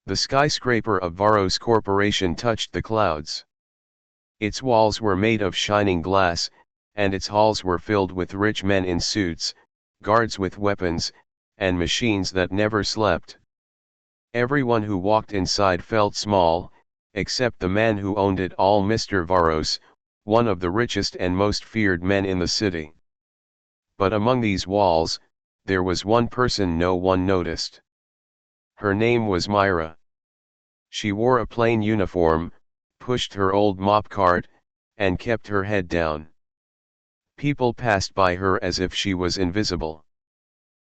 The skyscraper of Varos Corporation touched the clouds. Its walls were made of shining glass, and its halls were filled with rich men in suits, guards with weapons, and machines that never slept. Everyone who walked inside felt small, except the man who owned it all, Mr. Varos, one of the richest and most feared men in the city. But among these walls, there was one person no one noticed. Her name was Myra. She wore a plain uniform, pushed her old mop cart, and kept her head down. People passed by her as if she was invisible.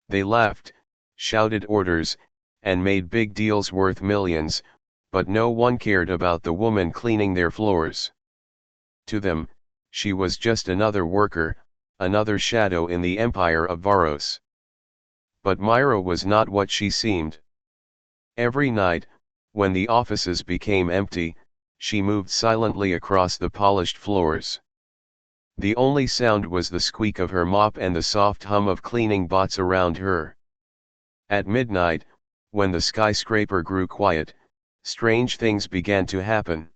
They laughed, shouted orders, and made big deals worth millions, but no one cared about the woman cleaning their floors. To them, she was just another worker, another shadow in the empire of Varos. But Myra was not what she seemed. Every night, when the offices became empty, she moved silently across the polished floors. The only sound was the squeak of her mop and the soft hum of cleaning bots around her. At midnight, when the skyscraper grew quiet, strange things began to happen.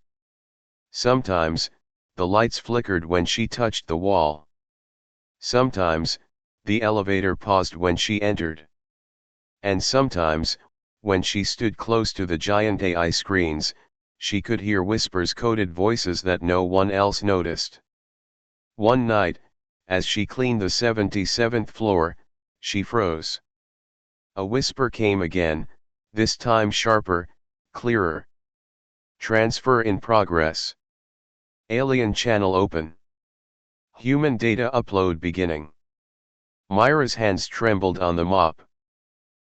Sometimes, the lights flickered when she touched the wall. Sometimes, the elevator paused when she entered. And sometimes, when she stood close to the giant AI screens, she could hear whispers, coded voices that no one else noticed. One night, as she cleaned the 77th floor, she froze. A whisper came again, this time sharper, clearer. Transfer in progress. Alien channel open. Human data upload beginning. Myra's hands trembled on the mop.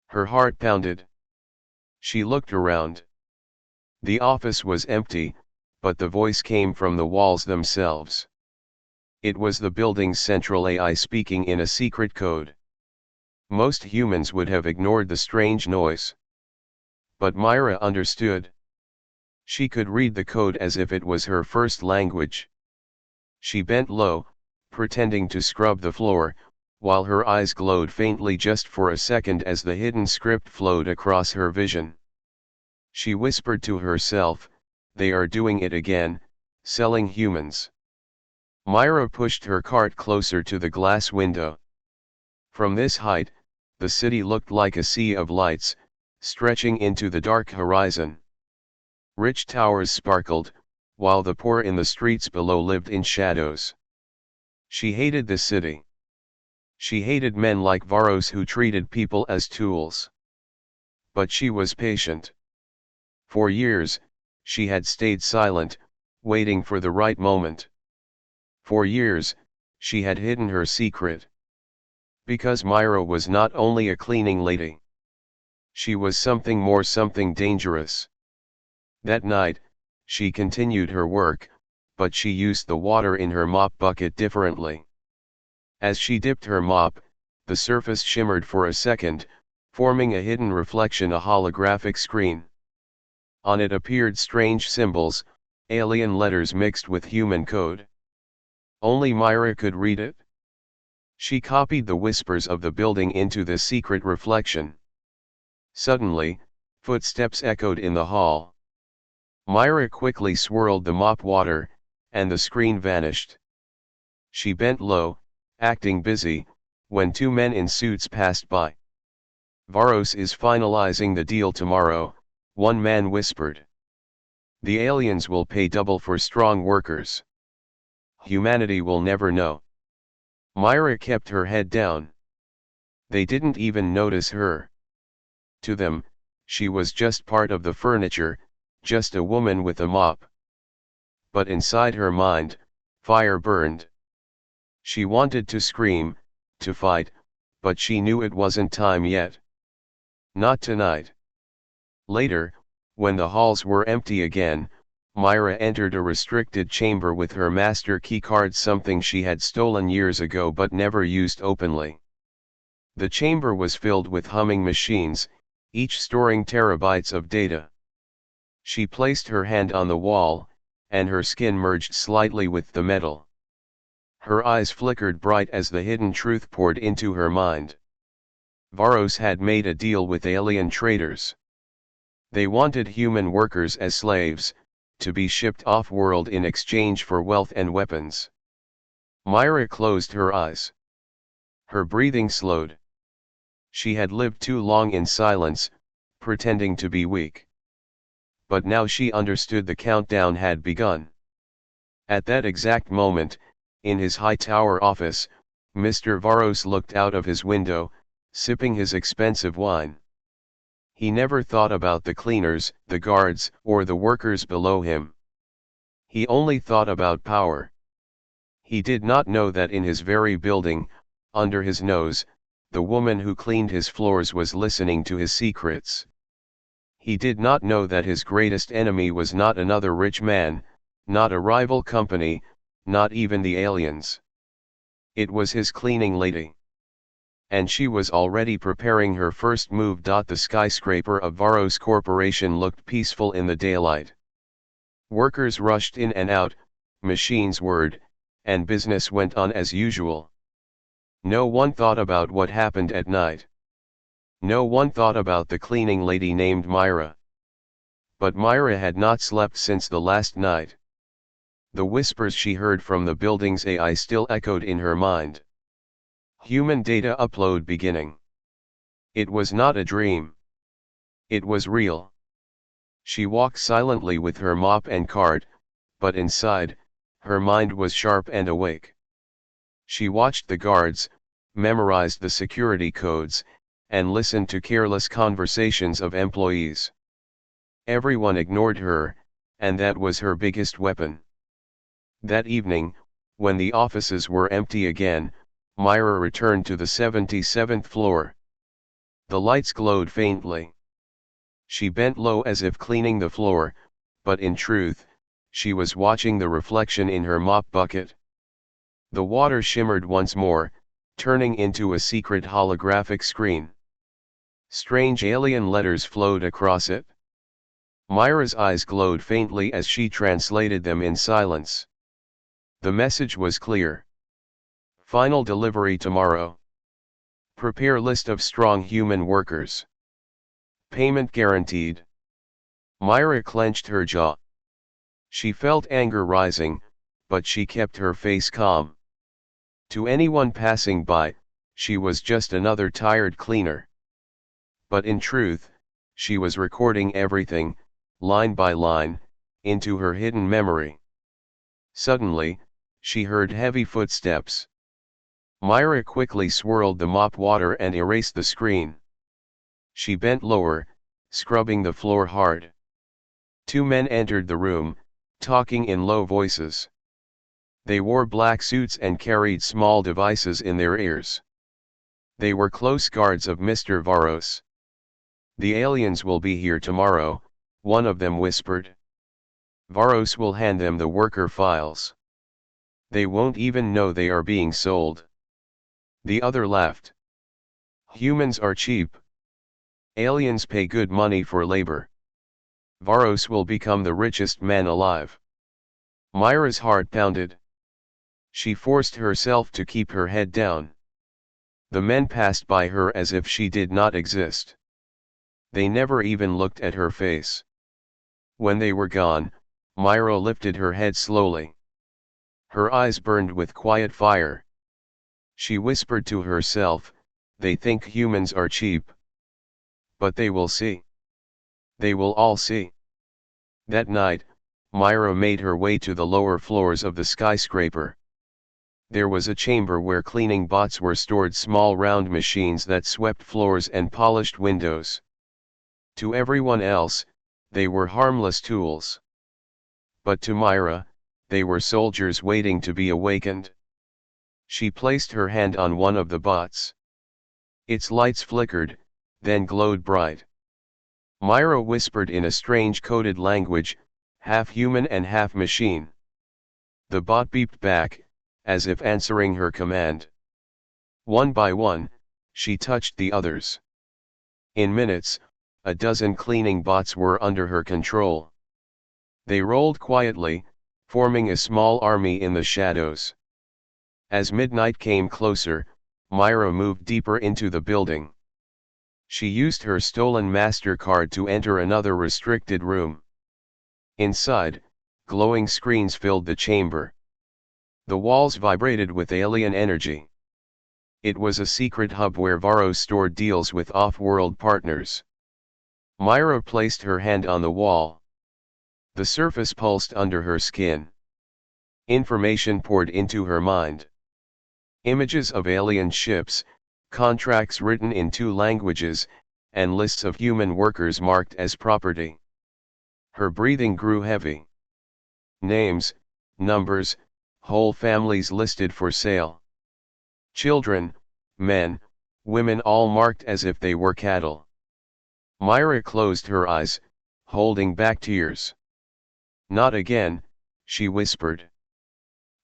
Her heart pounded. She looked around. The office was empty, but the voice came from the walls themselves. It was the building's central AI speaking in a secret code. Most humans would have ignored the strange noise. But Myra understood. She could read the code as if it was her first language. She bent low, pretending to scrub the floor, while her eyes glowed faintly just for a second as the hidden script flowed across her vision. She whispered to herself, "They are doing it again, selling humans." Myra pushed her cart closer to the glass window. From this height, the city looked like a sea of lights, stretching into the dark horizon. Rich towers sparkled, while the poor in the streets below lived in shadows. She hated the city. She hated men like Varos who treated people as tools. But she was patient. For years, she had stayed silent, waiting for the right moment. For years, she had hidden her secret. Because Myra was not only a cleaning lady. She was something more, something dangerous. That night, she continued her work, but she used the water in her mop bucket differently. As she dipped her mop, the surface shimmered for a second, forming a hidden reflection, a holographic screen. On it appeared strange symbols, alien letters mixed with human code. Only Myra could read it. She copied the whispers of the building into the secret reflection. Suddenly, footsteps echoed in the hall. Myra quickly swirled the mop water, and the screen vanished. She bent low, acting busy, when two men in suits passed by. "Varos is finalizing the deal tomorrow," one man whispered. "The aliens will pay double for strong workers. Humanity will never know." Myra kept her head down. They didn't even notice her. To them, she was just part of the furniture, just a woman with a mop. But inside her mind, fire burned. She wanted to scream, to fight, but she knew it wasn't time yet. Not tonight. Later, when the halls were empty again, Myra entered a restricted chamber with her master keycard, something she had stolen years ago but never used openly. The chamber was filled with humming machines, each storing terabytes of data. She placed her hand on the wall, and her skin merged slightly with the metal. Her eyes flickered bright as the hidden truth poured into her mind. Varos had made a deal with alien traders. They wanted human workers as slaves, to be shipped off-world in exchange for wealth and weapons. Myra closed her eyes. Her breathing slowed. She had lived too long in silence, pretending to be weak. But now she understood the countdown had begun. At that exact moment, in his high-tower office, Mr. Varos looked out of his window, sipping his expensive wine. He never thought about the cleaners, the guards, or the workers below him. He only thought about power. He did not know that in his very building, under his nose, the woman who cleaned his floors was listening to his secrets. He did not know that his greatest enemy was not another rich man, not a rival company, not even the aliens. It was his cleaning lady. And she was already preparing her first move. The skyscraper of Varos Corporation looked peaceful in the daylight. Workers rushed in and out, machines whirred, and business went on as usual. No one thought about what happened at night. No one thought about the cleaning lady named Myra. But Myra had not slept since the last night. The whispers she heard from the building's AI still echoed in her mind. Human data upload beginning. It was not a dream. It was real. She walked silently with her mop and cart, but inside, her mind was sharp and awake. She watched the guards, memorized the security codes, and listened to careless conversations of employees. Everyone ignored her, and that was her biggest weapon. That evening, when the offices were empty again, Myra returned to the 77th floor. The lights glowed faintly. She bent low as if cleaning the floor, but in truth, she was watching the reflection in her mop bucket. The water shimmered once more, turning into a secret holographic screen. Strange alien letters flowed across it. Myra's eyes glowed faintly as she translated them in silence. The message was clear. Final delivery tomorrow. Prepare list of strong human workers. Payment guaranteed. Myra clenched her jaw. She felt anger rising, but she kept her face calm. To anyone passing by, she was just another tired cleaner. But in truth, she was recording everything, line by line, into her hidden memory. Suddenly, she heard heavy footsteps. Myra quickly swirled the mop water and erased the screen. She bent lower, scrubbing the floor hard. Two men entered the room, talking in low voices. They wore black suits and carried small devices in their ears. They were close guards of Mr. Varos. The aliens will be here tomorrow, one of them whispered. Varos will hand them the worker files. They won't even know they are being sold. The other laughed. Humans are cheap. Aliens pay good money for labor. Varos will become the richest man alive. Myra's heart pounded. She forced herself to keep her head down. The men passed by her as if she did not exist. They never even looked at her face. When they were gone, Myra lifted her head slowly. Her eyes burned with quiet fire. She whispered to herself, they think humans are cheap. But they will see. They will all see. That night, Myra made her way to the lower floors of the skyscraper. There was a chamber where cleaning bots were stored, small round machines that swept floors and polished windows. To everyone else, they were harmless tools. But to Myra, they were soldiers waiting to be awakened. She placed her hand on one of the bots. Its lights flickered, then glowed bright. Myra whispered in a strange coded language, half human and half machine. The bot beeped back, as if answering her command. One by one, she touched the others. In minutes, a dozen cleaning bots were under her control. They rolled quietly, forming a small army in the shadows. As midnight came closer, Myra moved deeper into the building. She used her stolen MasterCard to enter another restricted room. Inside, glowing screens filled the chamber. The walls vibrated with alien energy. It was a secret hub where Varro stored deals with off-world partners. Myra placed her hand on the wall. The surface pulsed under her skin. Information poured into her mind. Images of alien ships, contracts written in 2 languages, and lists of human workers marked as property. Her breathing grew heavy. Names, numbers, whole families listed for sale. Children, men, women all marked as if they were cattle. Myra closed her eyes, holding back tears. "Not again," she whispered.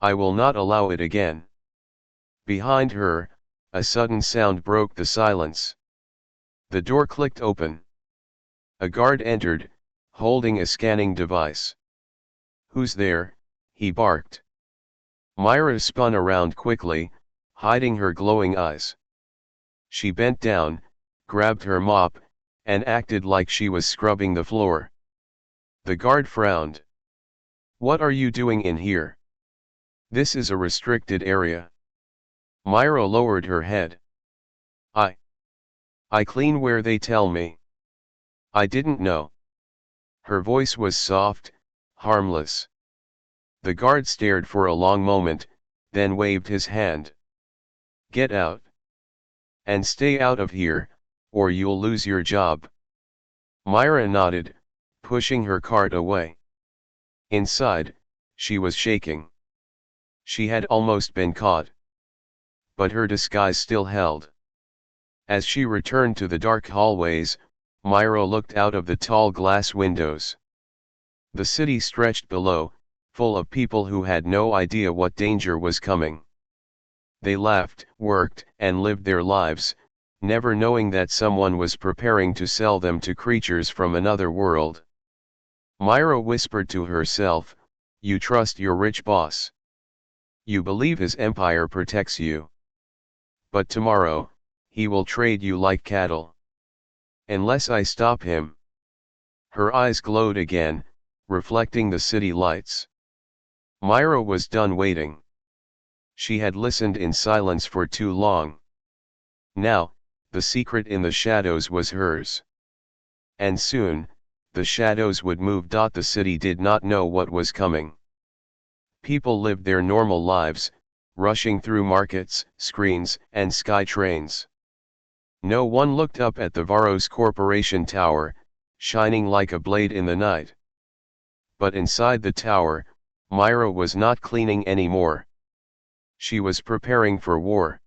"I will not allow it again." Behind her, a sudden sound broke the silence. The door clicked open. A guard entered, holding a scanning device. "Who's there?" he barked. Myra spun around quickly, hiding her glowing eyes. She bent down, grabbed her mop, and acted like she was scrubbing the floor. The guard frowned. "What are you doing in here? This is a restricted area." Myra lowered her head. I clean where they tell me." "I didn't know." Her voice was soft, harmless. The guard stared for a long moment, then waved his hand. "Get out. And stay out of here, or you'll lose your job." Myra nodded, pushing her cart away. Inside, she was shaking. She had almost been caught. But her disguise still held. As she returned to the dark hallways, Myra looked out of the tall glass windows. The city stretched below, full of people who had no idea what danger was coming. They laughed, worked, and lived their lives, never knowing that someone was preparing to sell them to creatures from another world. Myra whispered to herself, "You trust your rich boss. You believe his empire protects you. But tomorrow, he will trade you like cattle. Unless I stop him." Her eyes glowed again, reflecting the city lights. Myra was done waiting. She had listened in silence for too long. Now, the secret in the shadows was hers. And soon, the shadows would move. The city did not know what was coming. People lived their normal lives, rushing through markets, screens, and sky trains. No one looked up at the Varros Corporation tower, shining like a blade in the night. But inside the tower, Myra was not cleaning anymore. She was preparing for war.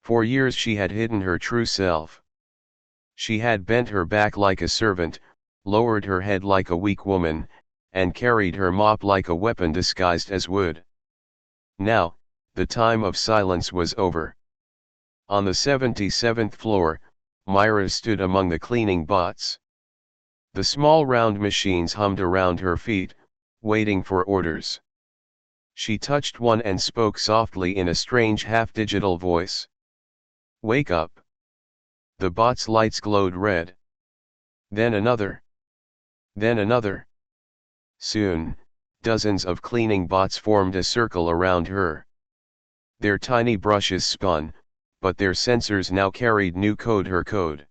For years she had hidden her true self. She had bent her back like a servant, lowered her head like a weak woman, and carried her mop like a weapon disguised as wood. Now, the time of silence was over. On the 77th floor, Myra stood among the cleaning bots. The small round machines hummed around her feet, waiting for orders. She touched one and spoke softly in a strange half-digital voice. "Wake up." The bot's lights glowed red. Then another. Then another. Soon, dozens of cleaning bots formed a circle around her. Their tiny brushes spun, but their sensors now carried new code, her code.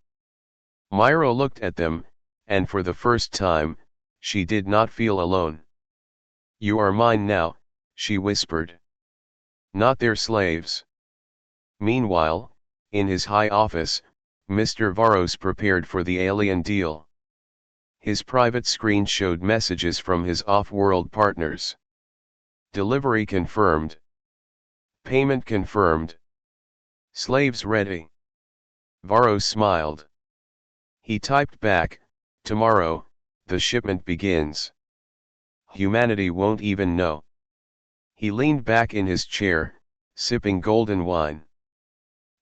Myra looked at them, and for the first time, she did not feel alone. "You are mine now," she whispered. "Not their slaves." Meanwhile, in his high office, Mr. Varros prepared for the alien deal. His private screen showed messages from his off-world partners. "Delivery confirmed. Payment confirmed. Slaves ready." Varros smiled. He typed back, "Tomorrow, the shipment begins. Humanity won't even know." He leaned back in his chair, sipping golden wine.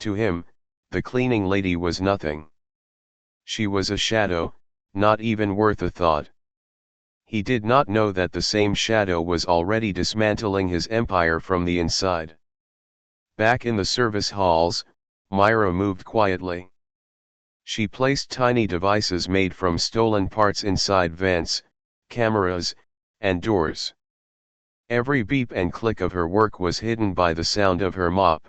To him, the cleaning lady was nothing. She was a shadow, not even worth a thought. He did not know that the same shadow was already dismantling his empire from the inside. Back in the service halls, Myra moved quietly. She placed tiny devices made from stolen parts inside vents, cameras, and doors. Every beep and click of her work was hidden by the sound of her mop.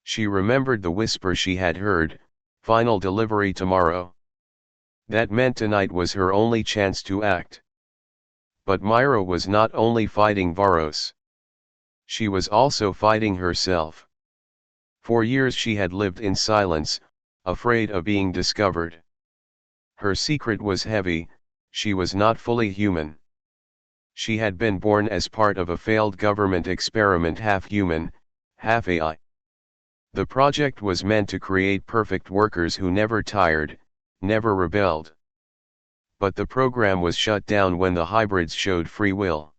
She remembered the whisper she had heard, "Final delivery tomorrow." That meant tonight was her only chance to act. But Myra was not only fighting Varos. She was also fighting herself. For years she had lived in silence, afraid of being discovered. Her secret was heavy, she was not fully human. She had been born as part of a failed government experiment, half human, half AI. The project was meant to create perfect workers who never tired, never rebelled. But the program was shut down when the hybrids showed free will.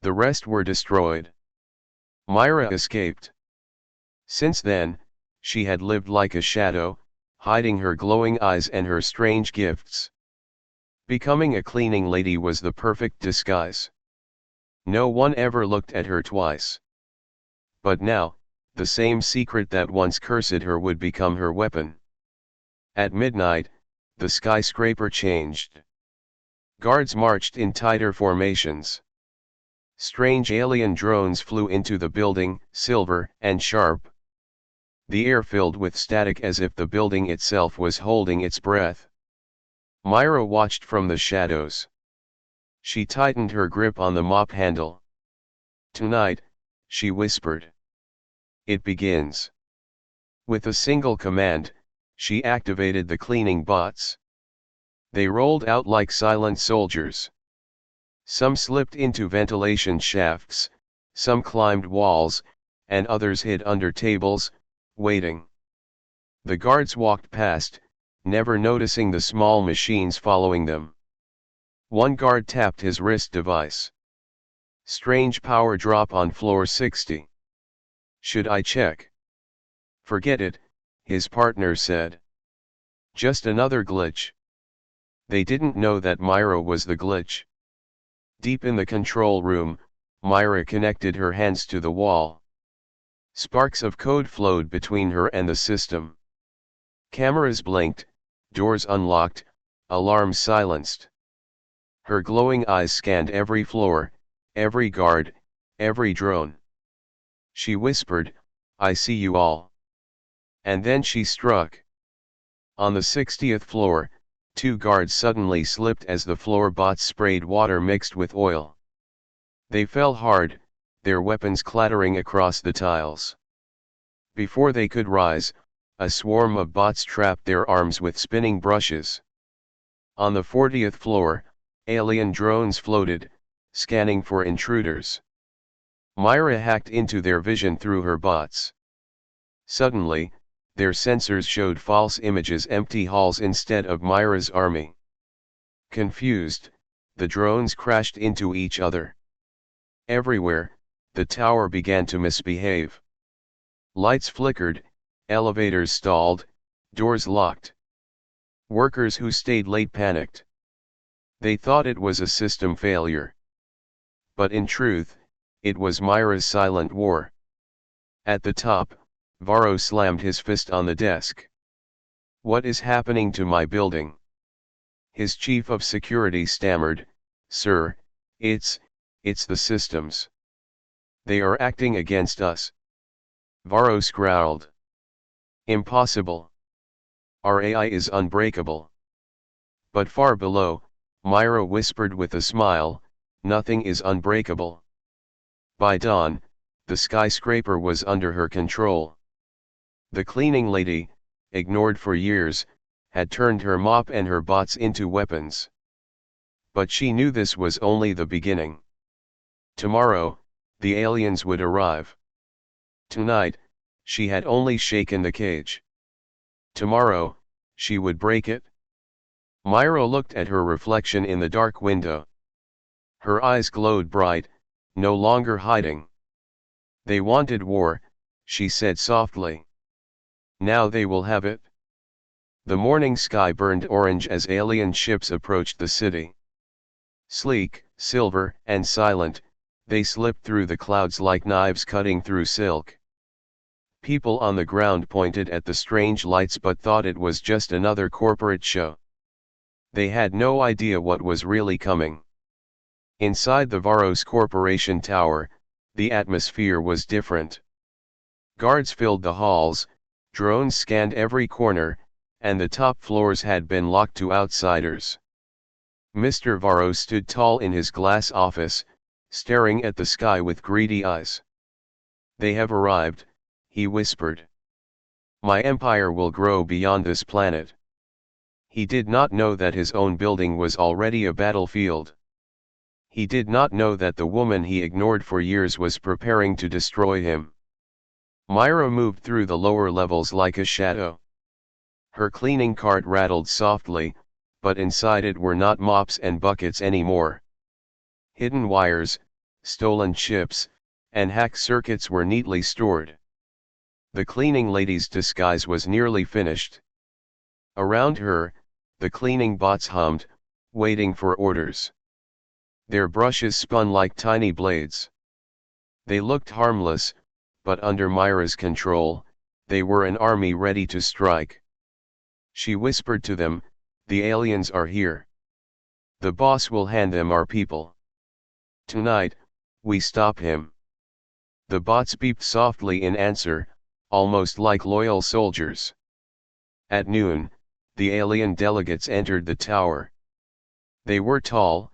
The rest were destroyed. Myra escaped. Since then, she had lived like a shadow, hiding her glowing eyes and her strange gifts. Becoming a cleaning lady was the perfect disguise. No one ever looked at her twice. But now, the same secret that once cursed her would become her weapon. At midnight, the skyscraper changed. Guards marched in tighter formations. Strange alien drones flew into the building, silver and sharp. The air filled with static as if the building itself was holding its breath. Myra watched from the shadows. She tightened her grip on the mop handle. "Tonight," she whispered. "It begins." With a single command, she activated the cleaning bots. They rolled out like silent soldiers. Some slipped into ventilation shafts, some climbed walls, and others hid under tables, waiting. The guards walked past, never noticing the small machines following them. One guard tapped his wrist device. "Strange power drop on floor 60. Should I check?" "Forget it," his partner said. "Just another glitch." They didn't know that Myra was the glitch. Deep in the control room, Myra connected her hands to the wall. Sparks of code flowed between her and the system. Cameras blinked, doors unlocked, alarms silenced. Her glowing eyes scanned every floor, every guard, every drone. She whispered, "I see you all." And then she struck. On the 60th floor, two guards suddenly slipped as the floor bots sprayed water mixed with oil. They fell hard, their weapons clattering across the tiles. Before they could rise, a swarm of bots trapped their arms with spinning brushes. On the 40th floor, alien drones floated, scanning for intruders. Myra hacked into their vision through her bots. Suddenly, their sensors showed false images, empty halls instead of Myra's army. Confused, the drones crashed into each other. Everywhere, the tower began to misbehave. Lights flickered, elevators stalled, doors locked. Workers who stayed late panicked. They thought it was a system failure. But in truth, it was Myra's silent war. At the top, Varro slammed his fist on the desk. "What is happening to my building?" His chief of security stammered, "Sir, it's the systems. They are acting against us." Varro growled. "Impossible. Our AI is unbreakable." But far below, Myra whispered with a smile, "Nothing is unbreakable." By dawn, the skyscraper was under her control. The cleaning lady, ignored for years, had turned her mop and her bots into weapons. But she knew this was only the beginning. Tomorrow, the aliens would arrive. Tonight, she had only shaken the cage. Tomorrow, she would break it. Myra looked at her reflection in the dark window. Her eyes glowed bright, no longer hiding. "They wanted war," she said softly. "Now they will have it." The morning sky burned orange as alien ships approached the city. Sleek, silver, and silent, they slipped through the clouds like knives cutting through silk. People on the ground pointed at the strange lights but thought it was just another corporate show. They had no idea what was really coming. Inside the Varos Corporation tower, the atmosphere was different. Guards filled the halls, drones scanned every corner, and the top floors had been locked to outsiders. Mr. Varos stood tall in his glass office, staring at the sky with greedy eyes. "They have arrived," he whispered. "My empire will grow beyond this planet." He did not know that his own building was already a battlefield. He did not know that the woman he ignored for years was preparing to destroy him. Myra moved through the lower levels like a shadow. Her cleaning cart rattled softly, but inside it were not mops and buckets anymore. Hidden wires, stolen chips, and hacked circuits were neatly stored. The cleaning lady's disguise was nearly finished. Around her, the cleaning bots hummed, waiting for orders. Their brushes spun like tiny blades. They looked harmless, but under Myra's control, they were an army ready to strike. She whispered to them, "The aliens are here. The boss will hand them our people. Tonight, we stop him." The bots beeped softly in answer, almost like loyal soldiers. At noon, the alien delegates entered the tower. They were tall,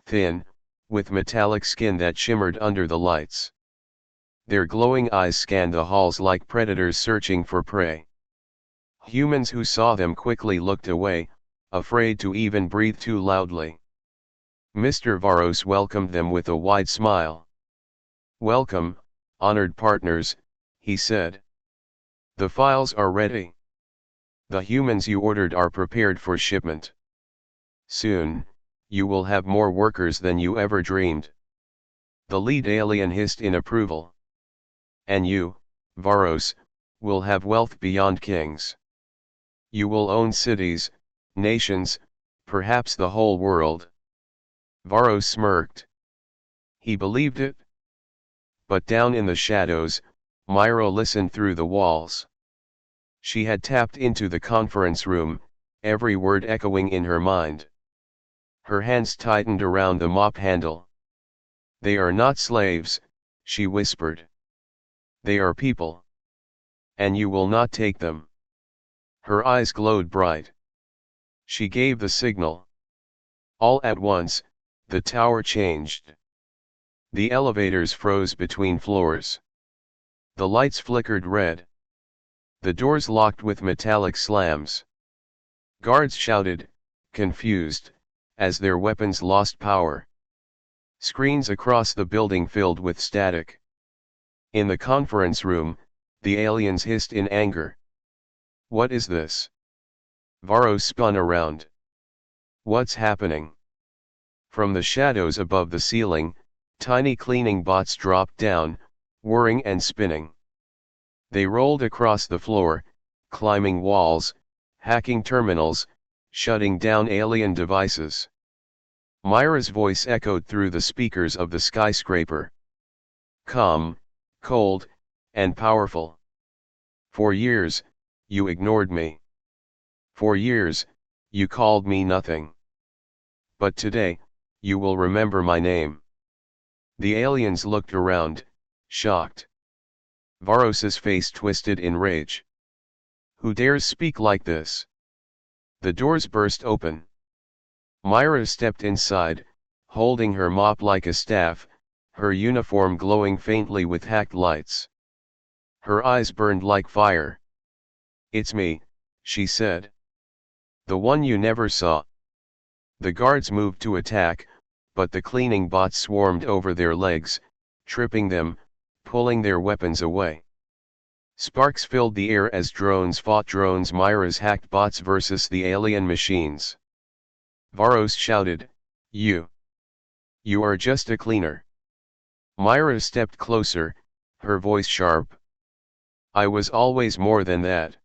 thin, with metallic skin that shimmered under the lights. Their glowing eyes scanned the halls like predators searching for prey. Humans who saw them quickly looked away, afraid to even breathe too loudly. Mr. Varos welcomed them with a wide smile. "Welcome, honored partners," he said. "The files are ready. The humans you ordered are prepared for shipment. Soon, you will have more workers than you ever dreamed." The lead alien hissed in approval. "And you, Varos, will have wealth beyond kings. You will own cities, nations, perhaps the whole world." Varos smirked. He believed it. But down in the shadows, Myra listened through the walls. She had tapped into the conference room, every word echoing in her mind. Her hands tightened around the mop handle. "They are not slaves," she whispered. "They are people. And you will not take them." Her eyes glowed bright. She gave the signal. All at once, the tower changed. The elevators froze between floors. The lights flickered red. The doors locked with metallic slams. Guards shouted, confused, as their weapons lost power. Screens across the building filled with static. In the conference room, the aliens hissed in anger. "What is this?" Varos spun around. "What's happening?" From the shadows above the ceiling, tiny cleaning bots dropped down, whirring and spinning. They rolled across the floor, climbing walls, hacking terminals, shutting down alien devices. Myra's voice echoed through the speakers of the skyscraper. "Calm, cold, and powerful. For years, you ignored me. For years, you called me nothing. But today, you will remember my name." The aliens looked around, shocked. Varos's face twisted in rage. "Who dares speak like this?" The doors burst open. Myra stepped inside, holding her mop like a staff, her uniform glowing faintly with hacked lights. Her eyes burned like fire. "It's me," she said. "The one you never saw." The guards moved to attack, but the cleaning bots swarmed over their legs, tripping them, pulling their weapons away. Sparks filled the air as drones fought drones. Myra's hacked bots versus the alien machines. Varos shouted, You are just a cleaner." Myra stepped closer, her voice sharp. "I was always more than that.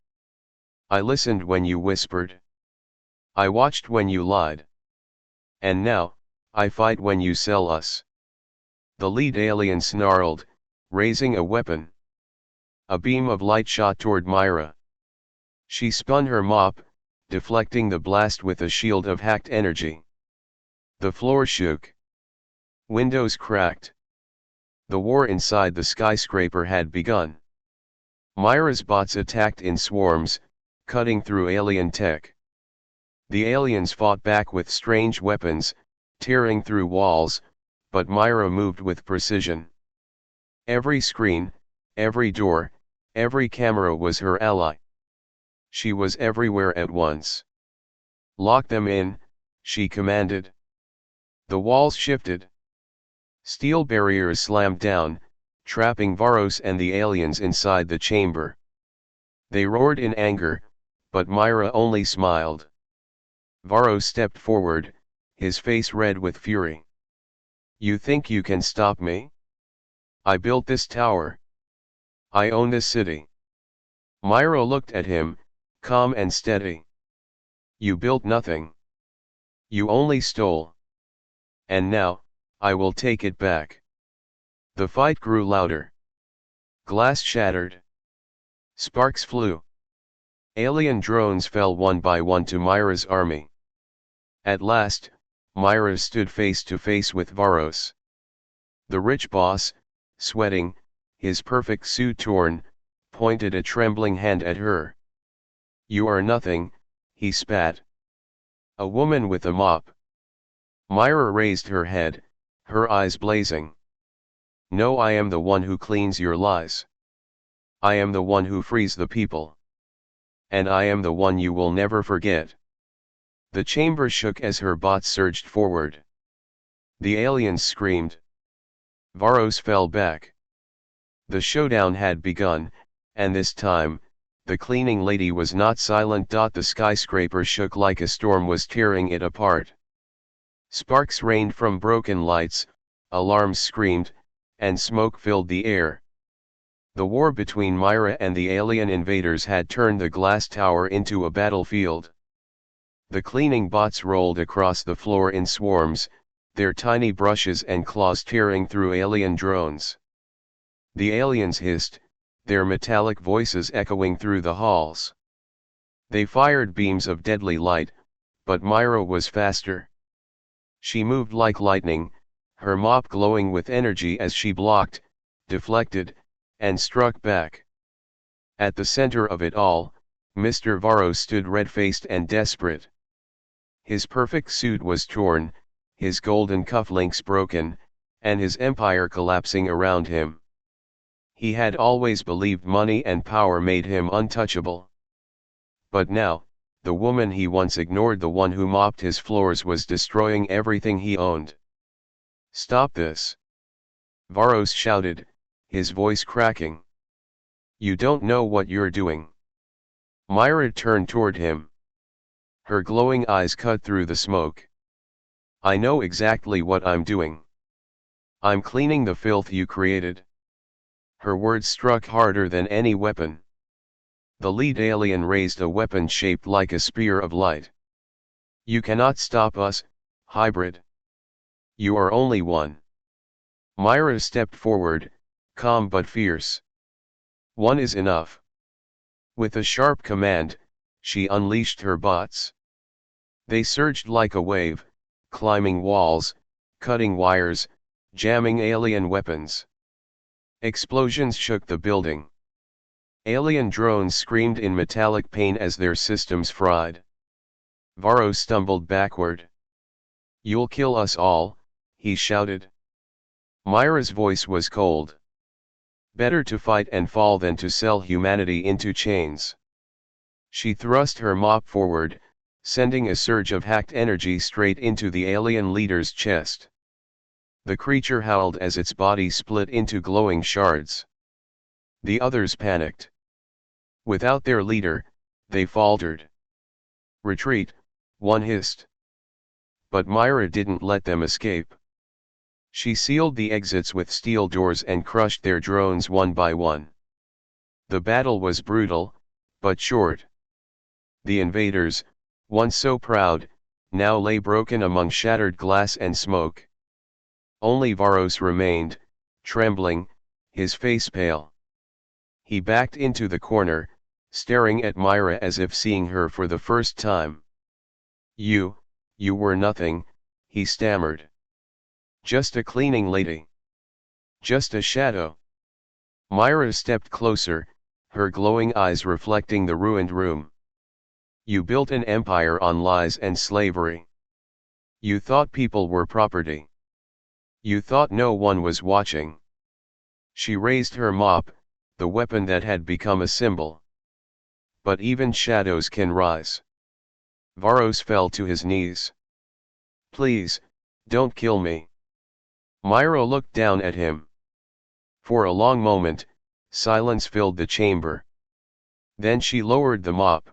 I listened when you whispered. I watched when you lied. And now, I fight when you sell us." The lead alien snarled, raising a weapon. A beam of light shot toward Myra. She spun her mop, deflecting the blast with a shield of hacked energy. The floor shook. Windows cracked. The war inside the skyscraper had begun. Myra's bots attacked in swarms, cutting through alien tech. The aliens fought back with strange weapons, tearing through walls, but Myra moved with precision. Every screen, every door, every camera was her ally. She was everywhere at once. "Lock them in," she commanded. The walls shifted. Steel barriers slammed down, trapping Varos and the aliens inside the chamber. They roared in anger, but Myra only smiled. Varos stepped forward, his face red with fury. "You think you can stop me? I built this tower. I own this city." Myra looked at him, calm and steady. "You built nothing. You only stole. And now, I will take it back." The fight grew louder. Glass shattered. Sparks flew. Alien drones fell one by one to Myra's army. At last, Myra stood face to face with Varos. The rich boss, sweating, his perfect suit torn, pointed a trembling hand at her. "You are nothing," he spat. "A woman with a mop." Myra raised her head, her eyes blazing. "No, I am the one who cleans your lies. I am the one who frees the people. And I am the one you will never forget." The chamber shook as her bots surged forward. The aliens screamed. Varos fell back. The showdown had begun, and this time, the cleaning lady was not silent. The skyscraper shook like a storm was tearing it apart. Sparks rained from broken lights, alarms screamed, and smoke filled the air. The war between Myra and the alien invaders had turned the glass tower into a battlefield. The cleaning bots rolled across the floor in swarms, their tiny brushes and claws tearing through alien drones. The aliens hissed, their metallic voices echoing through the halls. They fired beams of deadly light, but Myra was faster. She moved like lightning, her mop glowing with energy as she blocked, deflected, and struck back. At the center of it all, Mr. Varos stood red-faced and desperate. His perfect suit was torn, his golden cufflinks broken, and his empire collapsing around him. He had always believed money and power made him untouchable. But now, the woman he once ignored, the one who mopped his floors, was destroying everything he owned. "Stop this!" Varos shouted, his voice cracking. "You don't know what you're doing." Myra turned toward him. Her glowing eyes cut through the smoke. "I know exactly what I'm doing. I'm cleaning the filth you created." Her words struck harder than any weapon. The lead alien raised a weapon shaped like a spear of light. "You cannot stop us, hybrid. You are only one." Myra stepped forward, calm but fierce. "One is enough." With a sharp command, she unleashed her bots. They surged like a wave, climbing walls, cutting wires, jamming alien weapons. Explosions shook the building. Alien drones screamed in metallic pain as their systems fried. Varos stumbled backward. "You'll kill us all," he shouted. Myra's voice was cold. "Better to fight and fall than to sell humanity into chains." She thrust her mop forward, sending a surge of hacked energy straight into the alien leader's chest. The creature howled as its body split into glowing shards. The others panicked. Without their leader, they faltered. "Retreat," one hissed. But Myra didn't let them escape. She sealed the exits with steel doors and crushed their drones one by one. The battle was brutal, but short. The invaders, once so proud, now lay broken among shattered glass and smoke. Only Varos remained, trembling, his face pale. He backed into the corner, staring at Myra as if seeing her for the first time. You were nothing," he stammered. "Just a cleaning lady. Just a shadow." Myra stepped closer, her glowing eyes reflecting the ruined room. "You built an empire on lies and slavery. You thought people were property. You thought no one was watching." She raised her mop, the weapon that had become a symbol. "But even shadows can rise." Varos fell to his knees. "Please, don't kill me." Myra looked down at him. For a long moment, silence filled the chamber. Then she lowered the mop.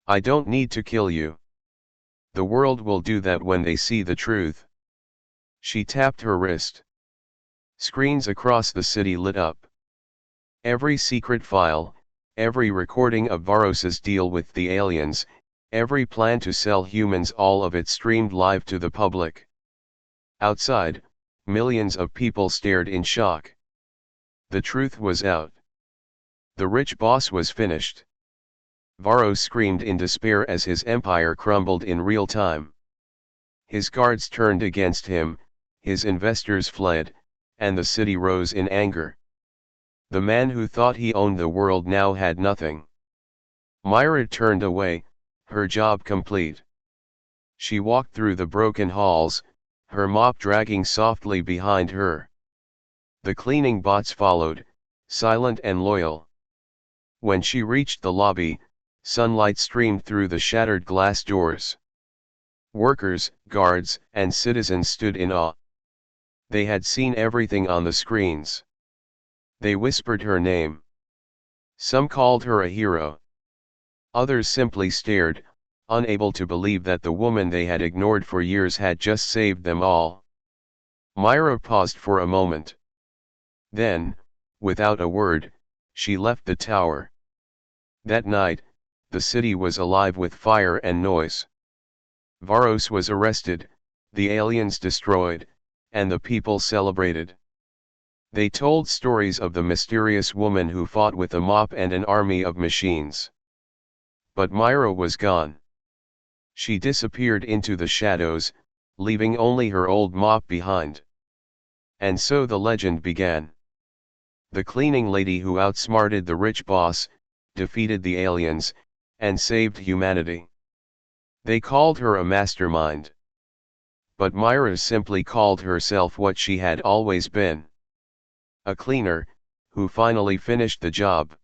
"I don't need to kill you. The world will do that when they see the truth." She tapped her wrist. Screens across the city lit up. Every secret file, every recording of Varos's deal with the aliens, every plan to sell humans, all of it streamed live to the public. Outside, millions of people stared in shock. The truth was out. The rich boss was finished. Varos screamed in despair as his empire crumbled in real time. His guards turned against him, his investors fled, and the city rose in anger. The man who thought he owned the world now had nothing. Myra turned away, her job complete. She walked through the broken halls, her mop dragging softly behind her. The cleaning bots followed, silent and loyal. When she reached the lobby, sunlight streamed through the shattered glass doors. Workers, guards, and citizens stood in awe. They had seen everything on the screens. They whispered her name. Some called her a hero. Others simply stared, unable to believe that the woman they had ignored for years had just saved them all. Myra paused for a moment. Then, without a word, she left the tower. That night, the city was alive with fire and noise. Varos was arrested, the aliens destroyed, and the people celebrated. They told stories of the mysterious woman who fought with a mop and an army of machines. But Myra was gone. She disappeared into the shadows, leaving only her old mop behind. And so the legend began. The cleaning lady who outsmarted the rich boss, defeated the aliens, and saved humanity. They called her a mastermind. But Myra simply called herself what she had always been. A cleaner, who finally finished the job.